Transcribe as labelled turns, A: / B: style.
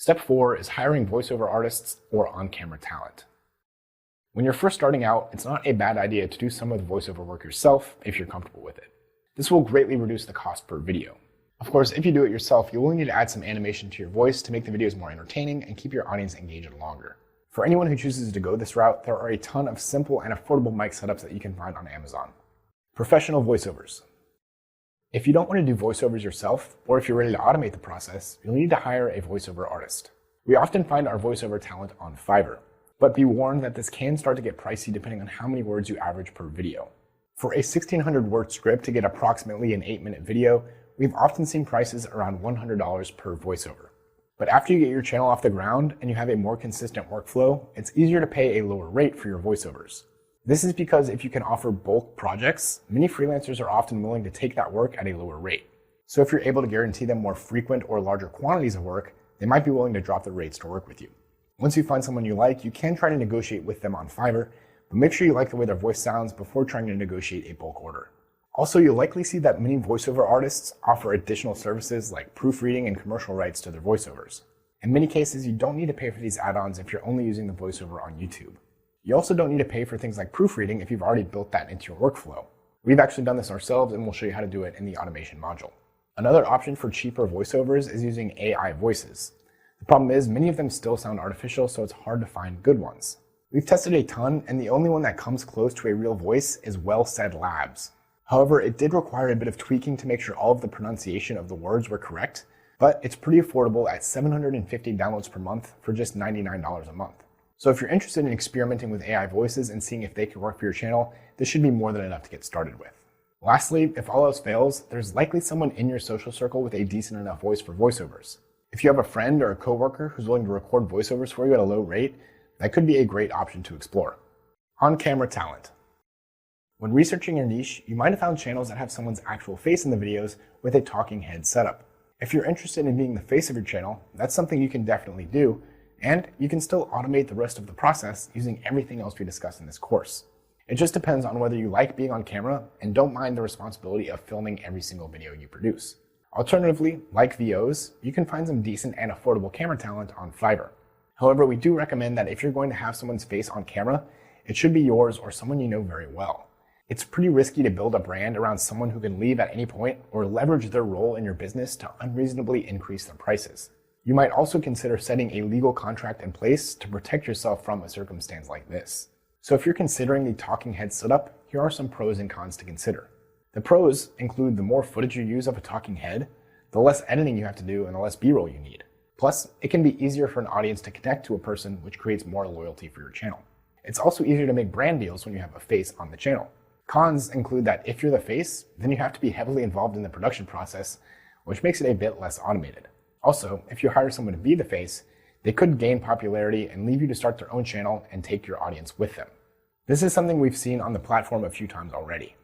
A: Step 4 is hiring voiceover artists or on-camera talent. When you're first starting out, it's not a bad idea to do some of the voiceover work yourself if you're comfortable with it. This will greatly reduce the cost per video. Of course, if you do it yourself, you will need to add some animation to your voice to make the videos more entertaining and keep your audience engaged longer. For anyone who chooses to go this route, there are a ton of simple and affordable mic setups that you can find on Amazon. Professional voiceovers. If you don't want to do voiceovers yourself, or if you're ready to automate the process, you'll need to hire a voiceover artist. We often find our voiceover talent on Fiverr, but be warned that this can start to get pricey depending on how many words you average per video. For a 1,600 word script to get approximately an 8-minute video, we've often seen prices around $100 per voiceover. But after you get your channel off the ground and you have a more consistent workflow, it's easier to pay a lower rate for your voiceovers. This is because if you can offer bulk projects, many freelancers are often willing to take that work at a lower rate. So if you're able to guarantee them more frequent or larger quantities of work, they might be willing to drop the rates to work with you. Once you find someone you like, you can try to negotiate with them on Fiverr, but make sure you like the way their voice sounds before trying to negotiate a bulk order. Also, you'll likely see that many voiceover artists offer additional services like proofreading and commercial rights to their voiceovers. In many cases, you don't need to pay for these add-ons if you're only using the voiceover on YouTube. You also don't need to pay for things like proofreading if you've already built that into your workflow. We've actually done this ourselves and we'll show you how to do it in the automation module. Another option for cheaper voiceovers is using AI voices. The problem is many of them still sound artificial, so it's hard to find good ones. We've tested a ton, and the only one that comes close to a real voice is Well Said Labs. However, it did require a bit of tweaking to make sure all of the pronunciation of the words were correct, but it's pretty affordable at 750 downloads per month for just $99 a month. So if you're interested in experimenting with AI voices and seeing if they can work for your channel, this should be more than enough to get started with. Lastly, if all else fails, there's likely someone in your social circle with a decent enough voice for voiceovers. If you have a friend or a coworker who's willing to record voiceovers for you at a low rate, that could be a great option to explore. On-camera talent. When researching your niche, you might have found channels that have someone's actual face in the videos with a talking head setup. If you're interested in being the face of your channel, that's something you can definitely do, and you can still automate the rest of the process using everything else we discuss in this course. It just depends on whether you like being on camera and don't mind the responsibility of filming every single video you produce. Alternatively, like VOs, you can find some decent and affordable camera talent on Fiverr. However, we do recommend that if you're going to have someone's face on camera, it should be yours or someone you know very well. It's pretty risky to build a brand around someone who can leave at any point or leverage their role in your business to unreasonably increase their prices. You might also consider setting a legal contract in place to protect yourself from a circumstance like this. So if you're considering the talking head setup, here are some pros and cons to consider. The pros include the more footage you use of a talking head, the less editing you have to do and the less B-roll you need. Plus, it can be easier for an audience to connect to a person, which creates more loyalty for your channel. It's also easier to make brand deals when you have a face on the channel. Cons include that if you're the face, then you have to be heavily involved in the production process, which makes it a bit less automated. Also, if you hire someone to be the face, they could gain popularity and leave you to start their own channel and take your audience with them. This is something we've seen on the platform a few times already.